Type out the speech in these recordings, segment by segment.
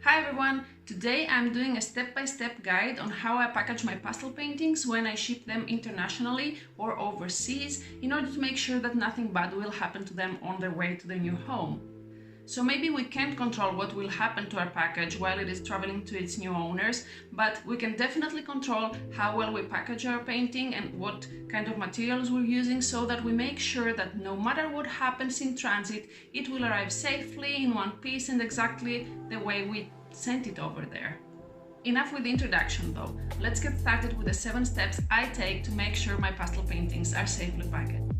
Hi everyone! Today I'm doing a step-by-step guide on how I package my pastel paintings when I ship them internationally or overseas in order to make sure that nothing bad will happen to them on their way to their new home. So maybe we can't control what will happen to our package while it is traveling to its new owners, but we can definitely control how well we package our painting and what kind of materials we're using so that we make sure that no matter what happens in transit, it will arrive safely in one piece and exactly the way we sent it over there. Enough with the introduction though, let's get started with the 7 steps I take to make sure my pastel paintings are safely packaged.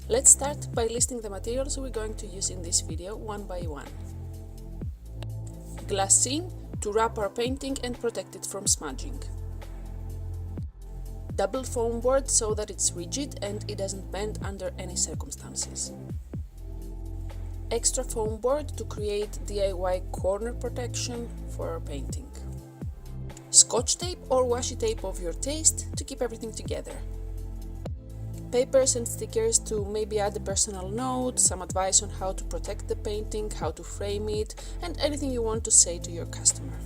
Let's start by listing the materials we're going to use in this video one by one. Glassine to wrap our painting and protect it from smudging. Double foam board so that it's rigid and it doesn't bend under any circumstances. Extra foam board to create DIY corner protection for our painting. Scotch tape or washi tape of your taste to keep everything together. Papers and stickers to maybe add a personal note, some advice on how to protect the painting, how to frame it, and anything you want to say to your customer.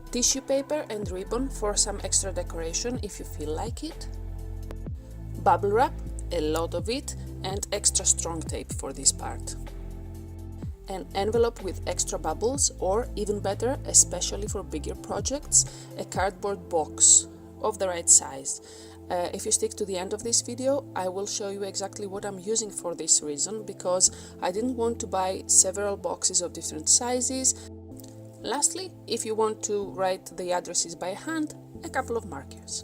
Tissue paper and ribbon for some extra decoration if you feel like it. Bubble wrap, a lot of it, and extra strong tape for this part. An envelope with extra bubbles, or even better, especially for bigger projects, a cardboard box of the right size. If you stick to the end of this video, I will show you exactly what I'm using for this reason, because I didn't want to buy several boxes of different sizes. Lastly, if you want to write the addresses by hand, a couple of markers.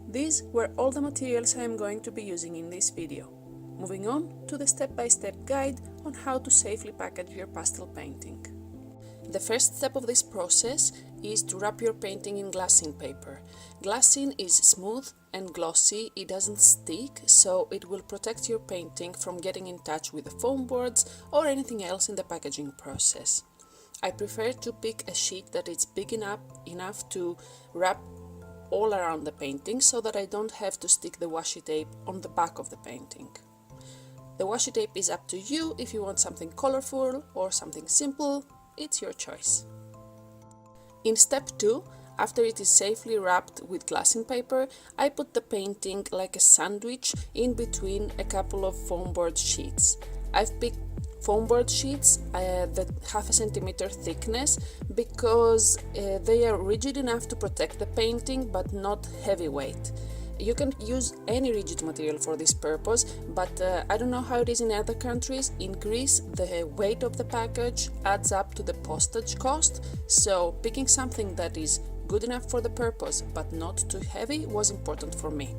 These were all the materials I am going to be using in this video. Moving on to the step-by-step guide on how to safely package your pastel painting. The first step of this process is to wrap your painting in glassine paper. Glassine is smooth and glossy, it doesn't stick, so it will protect your painting from getting in touch with the foam boards or anything else in the packaging process. I prefer to pick a sheet that is big enough to wrap all around the painting so that I don't have to stick the washi tape on the back of the painting. The washi tape is up to you. If you want something colorful or something simple, it's your choice. In step 2, after it is safely wrapped with glassine paper, I put the painting like a sandwich in between a couple of foam board sheets. I've picked foam board sheets that half a centimeter thickness because they are rigid enough to protect the painting but not heavyweight. You can use any rigid material for this purpose, but I don't know how it is in other countries. In Greece, the weight of the package adds up to the postage cost, so picking something that is good enough for the purpose but not too heavy was important for me.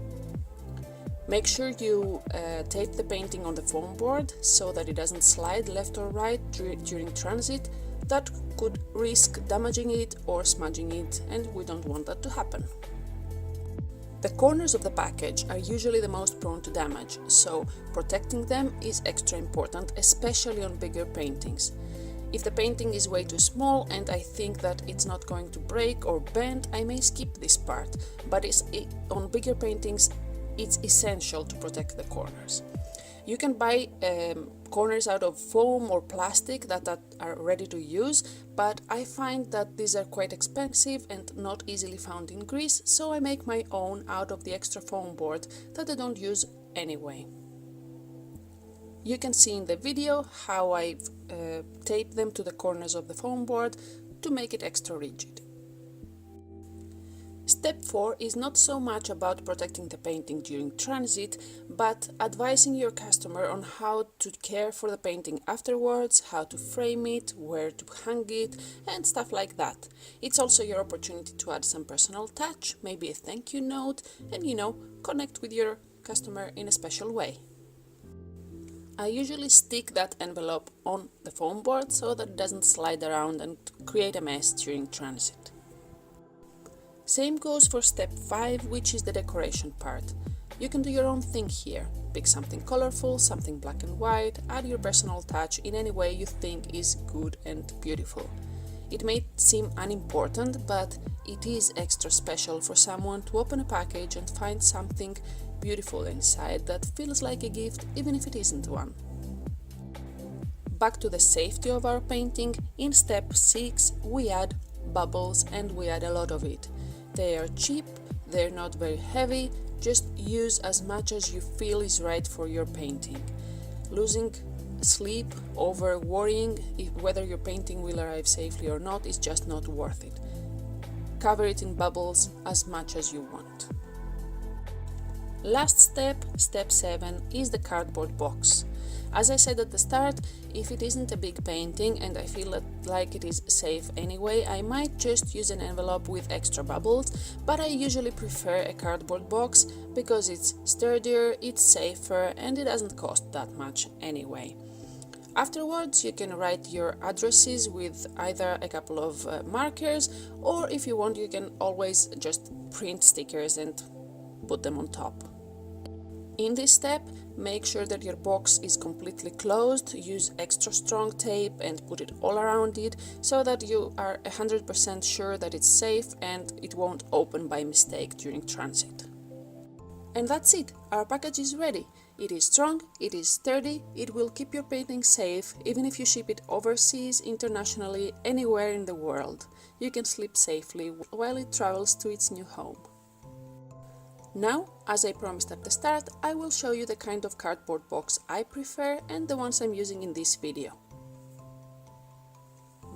Make sure you tape the painting on the foam board so that it doesn't slide left or right during transit. That could risk damaging it or smudging it, and we don't want that to happen. The corners of the package are usually the most prone to damage, so protecting them is extra important, especially on bigger paintings. If the painting is way too small and I think that it's not going to break or bend, I may skip this part, but on bigger paintings it's essential to protect the corners. You can buy corners out of foam or plastic that are ready to use, but I find that these are quite expensive and not easily found in Greece, so I make my own out of the extra foam board that I don't use anyway. You can see in the video how I've taped them to the corners of the foam board to make it extra rigid. Step 4 is not so much about protecting the painting during transit, but advising your customer on how to care for the painting afterwards, how to frame it, where to hang it, and stuff like that. It's also your opportunity to add some personal touch, maybe a thank you note, and connect with your customer in a special way. I usually stick that envelope on the foam board so that it doesn't slide around and create a mess during transit. Same goes for step 5, which is the decoration part. You can do your own thing here. Pick something colorful, something black and white, add your personal touch in any way you think is good and beautiful. It may seem unimportant, but it is extra special for someone to open a package and find something beautiful inside that feels like a gift even if it isn't one. back to the safety of our painting, in step 6 we add bubbles, and we add a lot of it. They are cheap, they're not very heavy, just use as much as you feel is right for your painting. Losing sleep over worrying whether your painting will arrive safely or not is just not worth it. Cover it in bubbles as much as you want. Last step, step 7, is the cardboard box. As I said at the start, if it isn't a big painting and I feel like it is safe anyway, I might just use an envelope with extra bubbles, but I usually prefer a cardboard box because it's sturdier, it's safer, and it doesn't cost that much anyway. Afterwards, you can write your addresses with either a couple of markers, or if you want, you can always just print stickers and put them on top. In this step, make sure that your box is completely closed, use extra strong tape and put it all around it so that you are 100% sure that it's safe and it won't open by mistake during transit. And that's it, our package is ready. It is strong, it is sturdy, it will keep your painting safe even if you ship it overseas, internationally, anywhere in the world. You can sleep safely while it travels to its new home. Now, as I promised at the start, I will show you the kind of cardboard box I prefer and the ones I'm using in this video.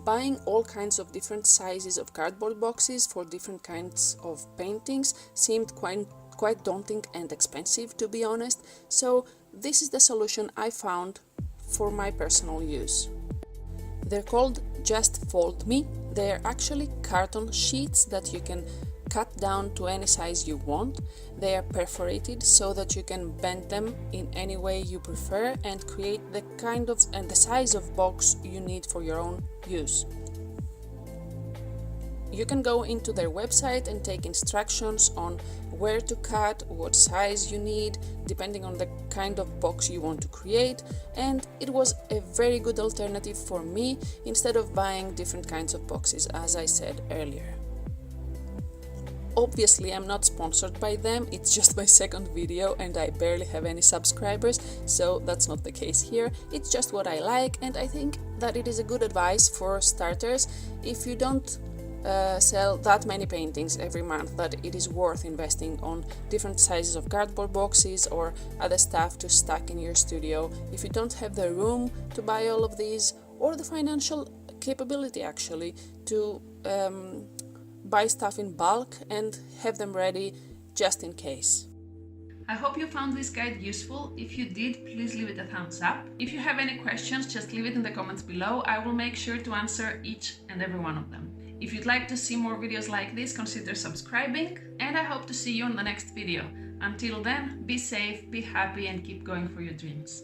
Buying all kinds of different sizes of cardboard boxes for different kinds of paintings seemed quite daunting and expensive, to be honest, so this is the solution I found for my personal use. They're called JustFoldMe. They're actually carton sheets that you can cut down to any size you want. They are perforated so that you can bend them in any way you prefer and create the kind of and the size of box you need for your own use. You can go into their website and take instructions on where to cut, what size you need, depending on the kind of box you want to create, and it was a very good alternative for me instead of buying different kinds of boxes, as I said earlier. Obviously, I'm not sponsored by them, it's just my second video and I barely have any subscribers, so that's not the case here. It's just what I like, and I think that it is a good advice for starters. If you don't sell that many paintings every month, that it is worth investing on different sizes of cardboard boxes or other stuff to stack in your studio. If you don't have the room to buy all of these, or the financial capability actually to buy stuff in bulk and have them ready just in case. I hope you found this guide useful. If you did, please leave it a thumbs up. If you have any questions, just leave it in the comments below. I will make sure to answer each and every one of them. If you'd like to see more videos like this, consider subscribing, and I hope to see you on the next video. Until then, be safe, be happy, and keep going for your dreams.